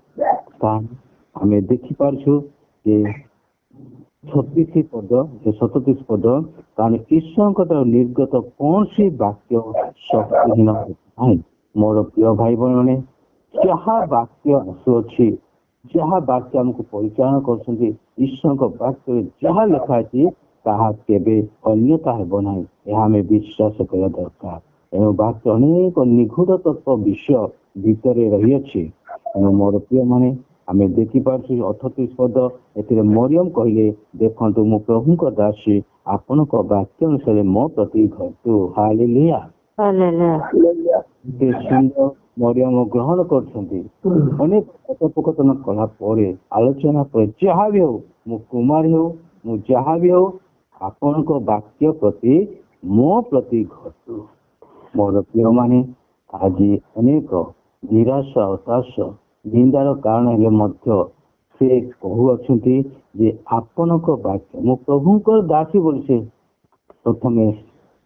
ଆମେ ଦେଖିପାରୁଛୁ ଯେ 37 ପଦ କାରଣ ଈଶ୍ୱରଙ୍କ ଠାରୁ ନିର୍ଗତ କୌଣସି ବାକ୍ୟ ଶକ୍ତିହୀନ ନାହିଁ। ମୋର ପ୍ରିୟ ଭାଇ ଭଉଣୀମାନେ, ଯାହା ବାକ୍ୟ ଆସୁଅଛି, ଯାହା ବାକ୍ୟ ଆମକୁ ପରିଚାଳନା କରୁଛନ୍ତି, ଈଶ୍ୱରଙ୍କ ବାକ୍ୟରେ ଯାହା ଲେଖା ଅଛି ତାହା କେବେ ଅନ୍ୟତା ହେବ ନାହିଁ, ଏହା ଆମେ ବିଶ୍ୱାସ କରିବା ଦରକାର। ଏଣୁ ବାକ୍ୟ ଅନେକ ନିଗୂଢ଼ ତତ୍ତ୍ୱ ବିଷୟ ଭିତରେ ରହିଅଛି। ଏଣୁ ମୋର ପ୍ରିୟମାନେ, ଆମେ ଦେଖିପାରୁଛୁ 38 ପଦ, ଏଥିରେ ମରିୟମ କହିଲେ, ଦେଖନ୍ତୁ ମୁଁ ପ୍ରଭୁଙ୍କ ଦାସୀ, ଆପଣଙ୍କ ବାକ୍ୟ ଅନୁସାରେ ମୋ ପ୍ରତି ଘଟୁ। ହାଲେଲୁୟା। ସୁନ୍ଦର ମରିୟମ ଗ୍ରହଣ କରୁଛନ୍ତି। ଅନେକ କଥୋପକଥନ କଲା ପରେ, ଆଲୋଚନା ପରେ, ଯାହା ବି ହଉ, ମୁଁ କୁମାରୀ ହଉ, ମୁଁ ଯାହା ବି ହଉ, ଆପଣଙ୍କ ବାକ୍ୟ ପ୍ରତି ମୋ ପ୍ରତି ଘଟୁ। ମୋର ପ୍ରିୟମାନେ, ଆଜି ଅନେକ ନିରାଶା ହତାଶ ନିନ୍ଦାର କାରଣ ହେଲେ ମଧ୍ୟ ସେ କହୁଅଛନ୍ତି ଯେ ଆପଣଙ୍କ ବାକ୍ୟ, ମୁଁ ପ୍ରଭୁଙ୍କର ଦାସୀ ବୋଲି ସେ ପ୍ରଥମେ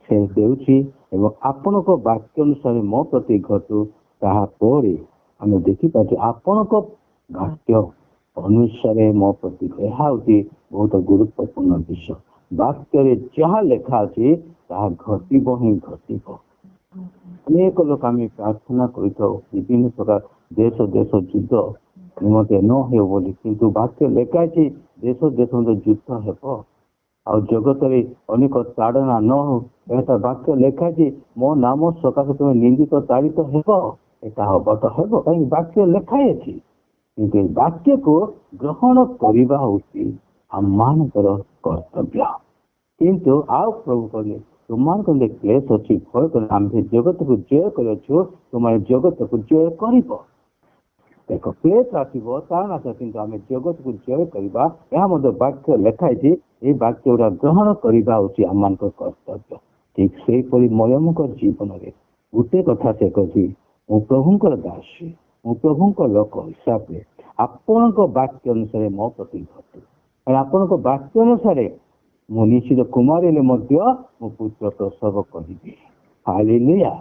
ସେ ଦେଉଛି ଏବଂ ଆପଣଙ୍କ ବାକ୍ୟ ଅନୁସାରେ ମୋ ପ୍ରତି ଘଟୁ। ତାହାପରେ ଆମେ ଦେଖିପାରୁଛୁ ଆପଣଙ୍କ ବାକ୍ୟ ଅନୁସାରେ ମୋ ପ୍ରତି, ଏହା ହେଉଛି ବହୁତ ଗୁରୁତ୍ୱପୂର୍ଣ୍ଣ ବିଷୟ। ବାକ୍ୟରେ ଯାହା ଲେଖା ଅଛି ତାହା ଘଟିବ ହିଁ ଘଟିବ। ଅନେକ ଲୋକ ଆମେ ପ୍ରାର୍ଥନା କରିଥାଉ ବିଭିନ୍ନ ପ୍ରକାର ଦେଶ ଯୁଦ୍ଧ ନିମନ୍ତେ ନ ହେଉ ବୋଲି, କିନ୍ତୁ ବାକ୍ୟ ଲେଖା ଅଛି ଦେଶ ମଧ୍ୟ ଯୁଦ୍ଧ ହେବ। ଆଉ ଜଗତରେ ଅନେକ ତାଡ଼ନା ନ ହଉ, ଏହା ବାକ୍ୟ ଲେଖା ଅଛି ମୋ ନାମ ସକାଶେ ତୁମେ ନିନ୍ଦିତ ତାଡ଼ିତ ହେବ, ଏଟା ହବ ତ ହେବ, କାହିଁକି ବାକ୍ୟ ଲେଖା ଅଛି। କିନ୍ତୁ ଏ ବାକ୍ୟକୁ ଗ୍ରହଣ କରିବା ହେଉଛି ଆମମାନଙ୍କର କର୍ତ୍ତବ୍ୟ। କିନ୍ତୁ ଆଉ ପ୍ରଭୁ କହିଲେ ତୁମମାନଙ୍କ କ୍ଲେଶ ଅଛି, ଭୟ କର, ଆମ୍ଭେ ଜଗତକୁ ଜୟ କରିଅଛୁ, ତୁମେ ଜଗତକୁ ଜୟ କରିବ। ଦେଖ, କ୍ଲେଶ ଆସିବ, ତାର ନାଶ, କିନ୍ତୁ ଆମେ ଜଗତକୁ ଜୟ କରିବା, ଏହା ମଧ୍ୟ ବାକ୍ୟ ଲେଖା ହେଇଛି। এই ବାକ୍ୟ ଗୁଡ଼ା ଗ୍ରହଣ କରିବା ହେଉଛି ଆମମାନଙ୍କର କର୍ତ୍ତବ୍ୟ। ଠିକ ସେହିପରି ମରିୟମଙ୍କ ଜୀବନରେ ଗୋଟେ କଥା ସେ କହୁଛି, ମୁଁ ପ୍ରଭୁଙ୍କର ଦାସୀ, ମୁଁ ପ୍ରଭୁଙ୍କ ଲୋକ ହିସାବରେ ଆପଣଙ୍କ ବାକ୍ୟ ଅନୁସାରେ ମୋ ପ୍ରତି ଘଟୁ। ଆପଣଙ୍କ ବାକ୍ୟ ଅନୁସାରେ ମୁଁ ନିଶ୍ଚିତ କୁମାରୀ ହେଲେ ମଧ୍ୟ ମୁଁ ପୁତ୍ର ପ୍ରସବ କରିବି। ହାଲେଲୁୟା।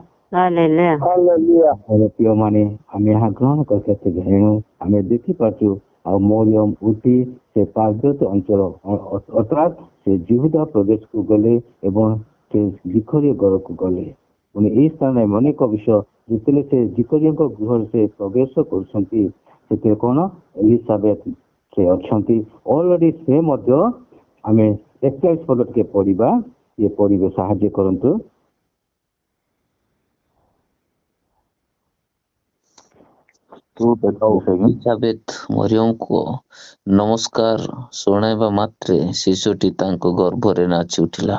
ପ୍ରିୟମାନେ, ଆମେ ଏହା ଗ୍ରହଣ କରିଥାଉ। ଏଣୁ ଆମେ ଦେଖିପାରୁଛୁ ଆଉ ମରିୟମ ଉଠି ସେ ପାର୍ବତ୍ୟ ଅଞ୍ଚଳ ଅର୍ଥାତ୍ ସେ ଜିହୁଦା ପ୍ରଦେଶକୁ ଗଲେ ଏବଂ ସେ ଜିଖରୀୟ ଗଡ଼କୁ ଗଲେ। ପୁଣି ଏହି ସ୍ଥାନରେ ଅନେକ ବିଷୟ, ଯେତେବେଳେ ସେ ଜିଖରୀୟଙ୍କ ଗୃହରେ ସେ ପ୍ରବେଶ କରୁଛନ୍ତି, ସେଥିରେ କ'ଣ ଏଲିସାବେଥ ସେ ଅଛନ୍ତି ଅଲରେଡି। ସେ ମଧ୍ୟ ଆମେ 41 ପଦ ଟିକେ ପଢିବା, ଇଏ ପଢିବେ, ସାହାଯ୍ୟ କରନ୍ତୁ। ଏଲିସାବେଥ ମରିୟମକୁ ନମସ୍କାର ଶୁଣାଇବା ମାତ୍ରେ ଶିଶୁଟି ତାଙ୍କ ଗର୍ଭରେ ନାଚି ଉଠିଲା।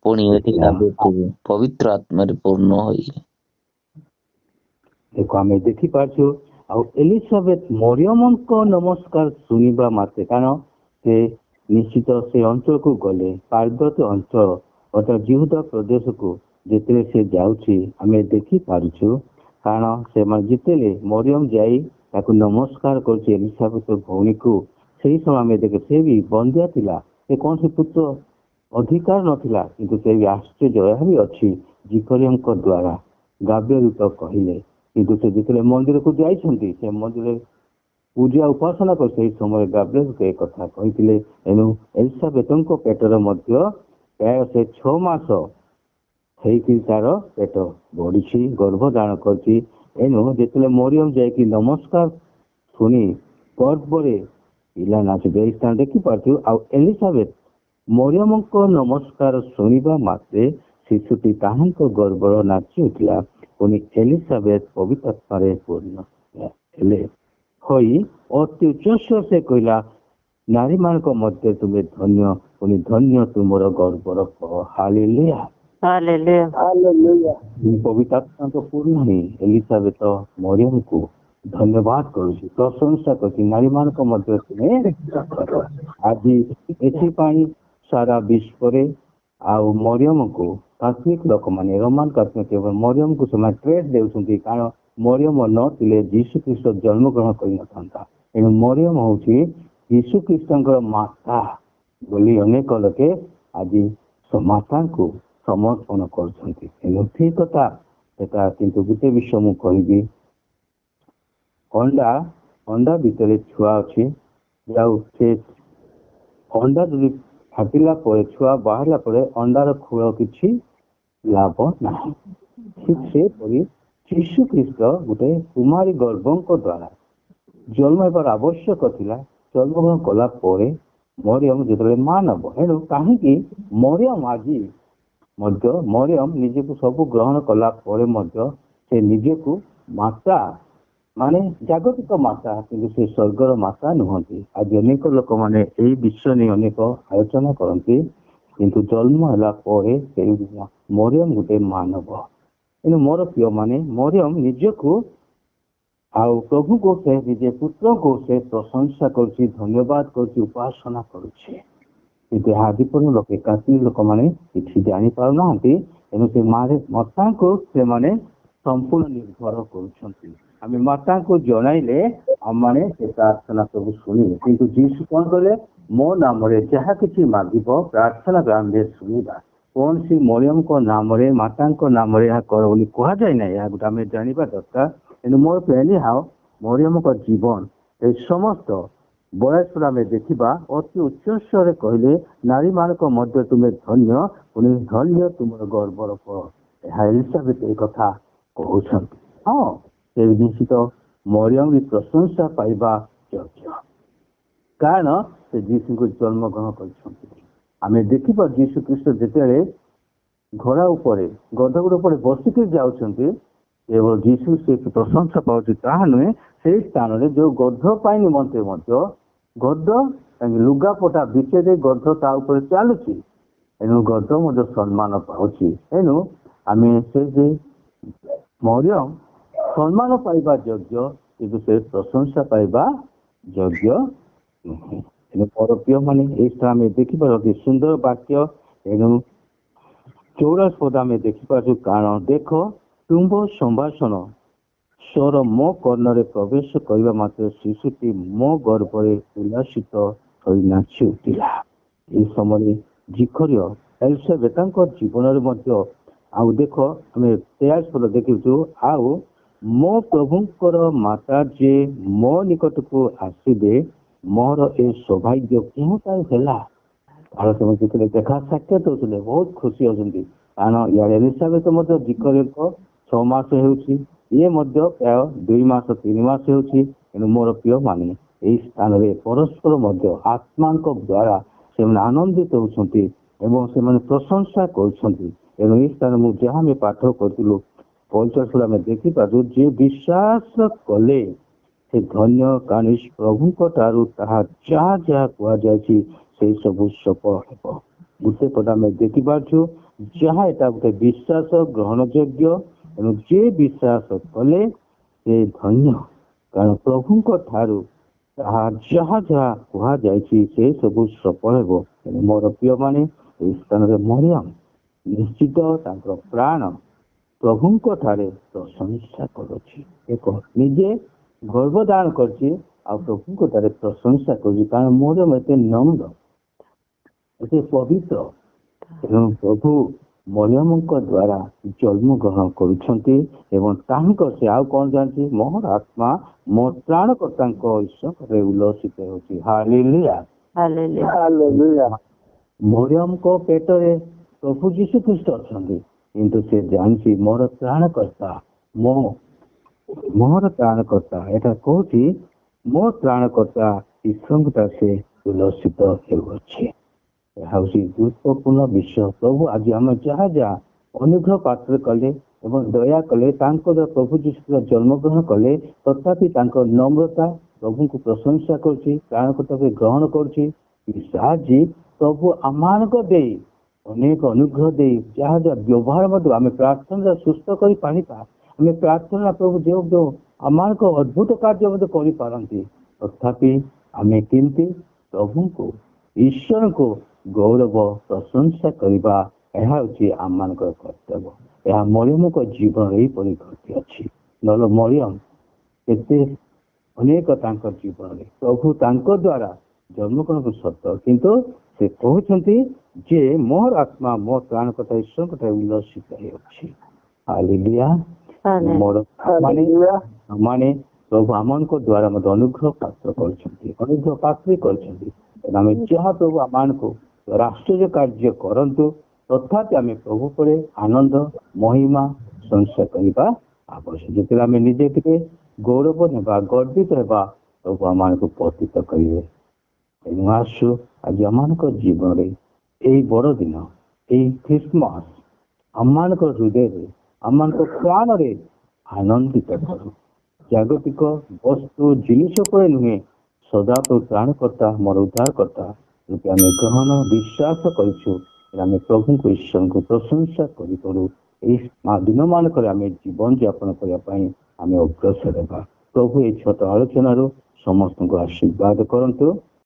ପୁଣି ଏଲିସାବେଥ ପବିତ୍ର ଆତ୍ମାରେ ପୂର୍ଣ୍ଣ ହୋଇ, ଦେଖ ଆମେ ଦେଖିପାରୁଛୁ ଆଉ ଏଲିସାବେଥ ମରିୟମଙ୍କ ନମସ୍କାର ଶୁଣିବା ମାତ୍ରେ, କାରଣ ସେ ନିଶ୍ଚିତ ସେ ଅଞ୍ଚଳକୁ ଗଲେ, ପାର୍ବତ୍ୟ ଅଞ୍ଚଳ ଅର୍ଥାତ୍ ଜିହୁଦା ପ୍ରଦେଶକୁ ଯେତେବେଳେ ସେ ଯାଉଛି ଆମେ ଦେଖିପାରୁଛୁ। କାରଣ ସେମାନେ ଯେତେବେଳେ ମରିୟମ ଯାଇ ତାକୁ ନମସ୍କାର କରୁଛି ଏଲିସାବେଥ ଭଉଣୀକୁ, ସେହି ସମୟ ଆମେ ଦେଖେ ସେ ବି ବନ୍ଧ୍ୟା ଥିଲା, ସେ କୌଣସି ପୁତ୍ର ଅଧିକାର ନଥିଲା, କିନ୍ତୁ ସେ ବି ଆଶ୍ଚର୍ଯ୍ୟ ଏହା ବି ଅଛି ଜିଖରୀୟଙ୍କ ଦ୍ୱାରା ଗାବ୍ରିଏଲ ଦୂତ କହିଲେ। କିନ୍ତୁ ସେ ଯେତେବେଳେ ମନ୍ଦିରକୁ ଯାଇଛନ୍ତି, ସେ ମନ୍ଦିରରେ ପୂଜା ଉପାସନା କରି ସେହି ସମୟରେ ଗାବ୍ରିଏଲଙ୍କୁ ଏ କଥା କହିଥିଲେ। ଏଣୁ ଏଲିସାବେଥଙ୍କ ପେଟରେ ମଧ୍ୟ ପ୍ରାୟ ସେ 6 ମାସ ହେଇକି ତାର ପେଟ ବଢିଛି, ଗର୍ଭ ଧାରଣ କରିଛି। ଏଣୁ ଯେତେବେଳେ ମରିୟମ ଯାଇକି ନମସ୍କାର ଶୁଣି ଗର୍ବରେ ପିଲା ନାଚିବେ, ଏଇ ସ୍ଥାନ ଦେଖିପାରୁଛୁ। ଆଉ ଏଲିସାବେଥ ମରିୟମଙ୍କ ନମସ୍କାର ଶୁଣିବା ମାତ୍ରେ ଶିଶୁଟି ତାହାଙ୍କ ଗର୍ଭର ନାଚି ଉଠିଲା। ପୁଣି ଏଲିସାବେଥ ପବିତ୍ର ଆତ୍ମାରେ ପୂର୍ଣ୍ଣ ହେଲେ ହୋଇ ଅତି ଉଚ୍ଚ ସ୍ୱର ସେ କହିଲା, ନାରୀମାନଙ୍କ ମଧ୍ୟରେ ତୁମେ ଧନ୍ୟ, ପୁଣି ଧନ୍ୟ ତୁମର ଗର୍ଭର ଫଳ। ହାଲେଲୁୟା। ପବିତ୍ର ଆତ୍ମାଙ୍କ ପୂର୍ଣ୍ଣ ହିଁ ଏଲିସାବେଥ ମରିୟମକୁ ଧନ୍ୟବାଦ କରୁଛି, ପ୍ରଶଂସା କରୁଛି। ନାରୀମାନଙ୍କ ମଧ୍ୟରେ ତୁମେ ଆଜି ଏଥିପାଇଁ ସାରା ବିଶ୍ୱରେ ଆଉ ମରିୟମକୁ କାଶ୍ମୀର ଲୋକମାନେ, ରୋମାନ କାଶ୍ମୀର ମରିୟମକୁ ସେମାନେ ଟ୍ରେଡ୍ ଦେଉଛନ୍ତି, କାରଣ ମରିୟମ ନଥିଲେ ଯୀଶୁ ଖ୍ରୀଷ୍ଟ ଜନ୍ମଗ୍ରହଣ କରିନଥାନ୍ତା। ଏଣୁ ମରିୟମ ହଉଛି ଯୀଶୁ ଖ୍ରୀଷ୍ଟଙ୍କର ମାତା ବୋଲି ଅନେକ ଲୋକେ ଆଜି ମାତାଙ୍କୁ ସମର୍ପଣ କରୁଛନ୍ତି। ଏଣୁ ଠିକ କଥା ସେଟା। କିନ୍ତୁ ଗୋଟେ ବିଷୟ ମୁଁ କହିବି, ଅଣ୍ଡା ଭିତରେ ଛୁଆ ଅଛି, ଆଉ ସେ ଅଣ୍ଡା ଯଦି ଫାଟିଲା ପରେ, ଛୁଆ ବାହାରିଲା ପରେ ଅଣ୍ଡାର ଖୋଳ କିଛି ଲାଭ ନାହିଁ। ଠିକ ସେପରି ଯୀଶୁ ଖ୍ରୀଷ୍ଟ ଗୋଟେ କୁମାରୀ ଗର୍ଭଙ୍କ ଦ୍ୱାରା ଜନ୍ମ ହେବାର ଆବଶ୍ୟକ ଥିଲା। ଜନ୍ମଗ୍ରହଣ କଲା ପରେ ମରିୟମ ଯେତେବେଳେ ମା ନବ, ଏଣୁ କାହିଁକି ମରିୟମ ଆଜି ମଧ୍ୟ, ମରିୟମ ନିଜକୁ ସବୁ ଗ୍ରହଣ କଲା ପରେ ମଧ୍ୟ ସେ ନିଜକୁ ମାତା, ମାନେ ଜାଗତିକ ମାତା, କିନ୍ତୁ ସେ ସ୍ୱର୍ଗର ମାତା ନୁହନ୍ତି। ଆଜି ଅନେକ ଲୋକମାନେ ଏଇ ବିଷୟ ନେଇ ଅନେକ ଆଲୋଚନା କରନ୍ତି, କିନ୍ତୁ ଜନ୍ମ ହେଲା ପରେ ସେ ମରିୟମ ଗୋଟେ ମାନବ। ଏଣୁ ମୋର ପ୍ରିୟ ମାନେ, ମରିୟମ ନିଜକୁ ଆଉ ପ୍ରଭୁଙ୍କୁ ସେ ନିଜେ ପୁତ୍ରଙ୍କୁ ସେ ପ୍ରଶଂସା କରୁଛି, ଧନ୍ୟବାଦ କରୁଛି, ଉପାସନା କରୁଛି। କିନ୍ତୁ ଆଦିପୂର୍ଣ୍ଣ ଲୋକେ, କାଶ୍ମୀର ଲୋକମାନେ କିଛି ଜାଣିପାରୁନାହାନ୍ତି। ତେଣୁ ସେ ମାତାଙ୍କୁ ସେମାନେ ସମ୍ପୂର୍ଣ୍ଣ ନିର୍ଭର କରୁଛନ୍ତି। ଆମେ ମାତାଙ୍କୁ ଜଣାଇଲେ ଆମମାନେ ସେ ପ୍ରାର୍ଥନା ସବୁ ଶୁଣିବେ। କିନ୍ତୁ ଯୀଶୁ କଣ କଲେ, ମୋ ନାମରେ ଯାହା କିଛି ମାଗିବ ପ୍ରାର୍ଥନା ଆମେ ଶୁଣିବା। କୌଣସି ମରିୟମଙ୍କ ନାମରେ, ମାତାଙ୍କ ନାମରେ ଏହା କର ବୋଲି କୁହାଯାଏ ନାହିଁ। ଏହା ଗୋଟେ ଆମେ ଜାଣିବା ଦରକାର। ତେଣୁ ମୋର ପ୍ରେମୀ ହାଓ ମରିୟମଙ୍କ ଜୀବନ ଏ ସମସ୍ତ ବୟସରେ ଆମେ ଦେଖିବା। ଅତି ଉଚ୍ଚ ସ୍ୱରରେ କହିଲେ, ନାରୀମାନଙ୍କ ମଧ୍ୟ ତୁମେ ଧନ୍ୟ, ପୁଣି ଧନ୍ୟ ତୁମର ଗର୍ଭର ଫଳ। ଏହା ଏଲିସାବେଥ ଏ କଥା କହୁଛନ୍ତି। ହଁ, ସେ ନିଶ୍ଚିତ ମରିୟମ ବି ପ୍ରଶଂସା ପାଇବା ଯୋଗ୍ୟ, କାରଣ ସେ ଯୀଶୁଙ୍କୁ ଜନ୍ମଗ୍ରହଣ କରିଛନ୍ତି। ଆମେ ଦେଖିବା ଯୀଶୁ ଖ୍ରୀଷ୍ଟ ଯେତେବେଳେ ଘୋଡ଼ା ଉପରେ, ଗଧ ଉପରେ ବସିକି ଯାଉଛନ୍ତି, କେବଳ ଯୀଶୁ ସେ ପ୍ରଶଂସା ପାଉଛି ତାହା ନୁହେଁ, ସେଇ ସ୍ଥାନରେ ଯୋଉ ଗଧ ପାଇଁ ନିମନ୍ତେ ମଧ୍ୟ ଗଧ ଲୁଗାପଟା ବିଛେଇ ଦେଇ ଗଧ ତା ଉପରେ ଚାଲୁଛି। ଏଣୁ ଗଧ ମଧ୍ୟ ସମ୍ମାନ ପାଉଛି। ଏଣୁ ଆମେ ସେ ଯେ ମରିୟମ ସମ୍ମାନ ପାଇବା ଯୋଗ୍ୟ, କିନ୍ତୁ ସେ ପ୍ରଶଂସା ପାଇବା ଯୋଗ୍ୟ ନୁହେଁ। ଏଣୁ ମୋର ପ୍ରିୟ ମାନେ, ଏଇ ସ୍ଥାନ ଆମେ ଦେଖିପାରୁ ଅତି ସୁନ୍ଦର ବାକ୍ୟ। ଏଣୁ 84 ପଦ ଆମେ ଦେଖିପାରୁଛୁ, କାରଣ ଦେଖ ତୁମ୍ଭ ସମ୍ଭାଷଣ ସ୍ୱର ମୋ କର୍ଣ୍ଣରେ ପ୍ରବେଶ କରିବା ମାତ୍ରେ ଶିଶୁଟି ମୋ ଗର୍ଭରେ ଉଲ୍ଲାସିତ ହୋଇ ନାଚି ଉଠିଲା। ଏହି ସମୟରେ ଝିଖରିୟ ଏଲିସାବେଥଙ୍କ ଜୀବନରେ ମଧ୍ୟ, ଆଉ ଦେଖ ଆମେ 23 ପଦ ଦେଖିଛୁ, ଆଉ ମୋ ପ୍ରଭୁଙ୍କର ମାତା ଯେ ମୋ ନିକଟକୁ ଆସିବେ, ମୋର ଏ ସୌଭାଗ୍ୟ କେଉଁଠାରୁ ହେଲା। ଆଉ ତମେ ଯେତେବେଳେ ଦେଖା ସାକ୍ଷାତ ହେଉଥିଲେ ବହୁତ ଖୁସି ଅଛନ୍ତି, କାରଣ ଇଆଡ଼େ ଏଲିସାବେଥ ମଧ୍ୟ ଝିଖରିୟଙ୍କ 6 ମାସ ହେଉଛି, ଇଏ ମଧ୍ୟ ପ୍ରାୟ 2 ମାସ 3 ମାସ ହେଉଛି। ତେଣୁ ମୋର ପ୍ରିୟ ମାନେ, ଏହି ସ୍ଥାନରେ ପରସ୍ପର ମଧ୍ୟ ଆତ୍ମାଙ୍କ ଦ୍ୱାରା ସେମାନେ ଆନନ୍ଦିତ ହେଉଛନ୍ତି ଏବଂ ସେମାନେ ପ୍ରଶଂସା କରୁଛନ୍ତି। ଏଣୁ ଏହି ସ୍ଥାନରେ ମୁଁ ଯାହା ଆମେ ପାଠ କରିଥିଲୁ 45 ଆମେ ଦେଖିପାରୁ, ଯିଏ ବିଶ୍ୱାସ କଲେ ସେ ଧନ୍ୟ, କାରଣ ପ୍ରଭୁଙ୍କ ଠାରୁ ତାହା ଯାହା ଯାହା କୁହାଯାଇଛି ସେଇ ସବୁ ସଫଳ ହେବ। ଗୋଟେ ପଦ ଆମେ ଦେଖିପାରୁଛୁ, ଯାହା ଏଟା ଗୋଟେ ବିଶ୍ୱାସ ଗ୍ରହଣ ଯୋଗ୍ୟ। ଏଣୁ ଯିଏ ବିଶ୍ୱାସ କଲେ ସେ ଧନ୍ୟ, କାରଣ ପ୍ରଭୁଙ୍କ ଠାରୁ ତାହା ଯାହା ଯାହା କୁହାଯାଇଛି ସେ ସବୁ ସଫଳ ହେବ। ତେଣୁ ମୋର ପ୍ରିୟମାନେ, ଏହି ସ୍ଥାନରେ ମରିୟମ ନିଶ୍ଚିତ ତାଙ୍କର ପ୍ରାଣ ପ୍ରଭୁଙ୍କ ଠାରେ ପ୍ରଶଂସା କରୁଛି। ଏକ ନିଜେ ଗର୍ଭ ଧାରଣ କରିଛି, ଆଉ ପ୍ରଭୁଙ୍କ ଠାରେ ପ୍ରଶଂସା କରୁଛି, କାରଣ ମରିୟମ ଏତେ ନମ୍ର, ଏତେ ପବିତ୍ର। ତେଣୁ ପ୍ରଭୁ ମରିୟମଙ୍କ ଦ୍ୱାରା ଜନ୍ମଗ୍ରହଣ କରୁଛନ୍ତି ଏବଂ ତାଙ୍କ ସେ ଆଉ କ'ଣ ଜାଣିଛି, ମୋର ଆତ୍ମା ମୋ ତ୍ରାଣକର୍ତ୍ତାଙ୍କ ଈଶ୍ୱରରେ ଉଲ୍ଲସିତ ହେଉଛି। ହାଲେଲୁୟା। ହାଲେଲୁୟା। ହାଲେଲୁୟା। ମରିୟମଙ୍କ ପେଟରେ ପ୍ରଭୁ ଯୀଶୁ ଖ୍ରୀଷ୍ଟ ଅଛନ୍ତି, କିନ୍ତୁ ସେ ଜାଣିଛି ମୋର ତ୍ରାଣକର୍ତ୍ତା, ମୋର ତ୍ରାଣକର୍ତ୍ତା, ଏଟା କହୁଛି ମୋ ତ୍ରାଣକର୍ତ୍ତା ଈଶ୍ୱରଙ୍କ ସେ ଉଲ୍ଲସିତ ହେଉଅଛି। ଏହା ହେଉଛି ଗୁରୁତ୍ୱପୂର୍ଣ୍ଣ ବିଷୟ। ପ୍ରଭୁ ଆଜି ଆମେ ଯାହା ଯାହା ଅନୁଗ୍ରହ ପାତ୍ର କଲେ ଏବଂ ଦୟା କଲେ, ତାଙ୍କ ଦ୍ୱାରା ପ୍ରଭୁ ଯୀଶୁ ଜନ୍ମଗ୍ରହଣ କଲେ, ତଥାପି ତାଙ୍କ ନମ୍ରତା ପ୍ରଭୁଙ୍କୁ ପ୍ରଶଂସା କରୁଛି, ତ୍ରାଣକର୍ତ୍ତାକୁ ଗ୍ରହଣ କରୁଛି। ଆଜି ପ୍ରଭୁ ଆମମାନଙ୍କ ଦେଇ ଅନେକ ଅନୁଗ୍ରହ ଦେଇ ଯାହା ଯାହା ବ୍ୟବହାର ମଧ୍ୟ ଆମେ ପ୍ରାର୍ଥନା ସୁସ୍ଥ କରିପାରିବା। ଆମେ ପ୍ରାର୍ଥନା ପ୍ରଭୁ ଯେଉଁ ଆମମାନଙ୍କ ଅଦ୍ଭୁତ କାର୍ଯ୍ୟ ମଧ୍ୟ କରିପାରନ୍ତି, ତଥାପି ଆମେ କେମିତି ପ୍ରଭୁଙ୍କୁ ଈଶ୍ୱରଙ୍କୁ ଗୌରବ ପ୍ରଶଂସା କରିବା, ଏହା ହେଉଛି ଆମମାନଙ୍କର କର୍ତ୍ତବ୍ୟ। ଏହା ମରିୟମଙ୍କ ଜୀବନରେ ଏହିପରି ଘଟିଅଛି। ନହେଲେ ମରିୟମ କେତେ ଅନେକ ତାଙ୍କ ଜୀବନରେ ପ୍ରଭୁ ତାଙ୍କ ଦ୍ୱାରା ଜନ୍ମଗ୍ରହଣ ସତ, କିନ୍ତୁ ସେ କହୁଛନ୍ତି ଯେ ମୋର ଆତ୍ମା ମୋ ତ୍ରାଣକର୍ତ୍ତା ଈଶ୍ୱରଙ୍କ ଠାରେ ଉଲ୍ଲସିତ ହେଉଛି। ହାଲେଲୁୟା। ମୋର ମାନେ ପ୍ରଭୁ ଆମମାନଙ୍କ ଦ୍ୱାରା ମଧ୍ୟ ଅନୁଗ୍ରହ ପାତ୍ର କରିଛନ୍ତି, ଅନୁଗ୍ରହ ପାତ୍ର କରିଛନ୍ତି। ଆମେ ଯାହା ପ୍ରଭୁ ଆମମାନଙ୍କୁ ରାଷ୍ଟ୍ରୀୟ କାର୍ଯ୍ୟ କରନ୍ତୁ, ତଥାପି ଆମେ ପ୍ରଭୁ ପରେ ଆନନ୍ଦ ମହିମା ସଂସାର କରିବା ଆବଶ୍ୟକ। ଯେତେବେଳେ ଆମେ ନିଜେ ଟିକେ ଗୌରବ ନେବା, ଗର୍ବିତ ହେବା, ପ୍ରଭୁ ଆମମାନଙ୍କୁ ପତିତ କରିବେ। ତେଣୁ ଆସୁ ଆଜି ଆମମାନଙ୍କ ଜୀବନରେ ଏହି ବଡ଼ଦିନ, ଏହି ଖ୍ରୀଷ୍ଟମାସ ଆମମାନଙ୍କ ହୃଦୟରେ, ଆମମାନଙ୍କ ପ୍ରାଣରେ ଆନନ୍ଦିତ କରୁ। ଜାଗତିକ ବସ୍ତୁ ଜିନିଷ ଉପରେ ନୁହେଁ, ସଦାପ୍ରଭୁ ତ୍ରାଣକର୍ତ୍ତା ମୋର ଉଦ୍ଧାରକର୍ତ୍ତା ରୂପେ ଆମେ ଗ୍ରହଣ ବିଶ୍ୱାସ କରିଛୁ। ଆମେ ପ୍ରଭୁଙ୍କୁ ଈଶ୍ୱରଙ୍କୁ ପ୍ରଶଂସା କରିକରୁ ଏହି ଦିନମାନଙ୍କରେ ଆମେ ଜୀବନଯାପନ କରିବା ପାଇଁ ଆମେ ଅଗ୍ରସର ହେବା। ପ୍ରଭୁ ଏହି ଛୋଟ ଆଲୋଚନାରୁ ସମସ୍ତଙ୍କୁ ଆଶୀର୍ବାଦ କରନ୍ତୁ।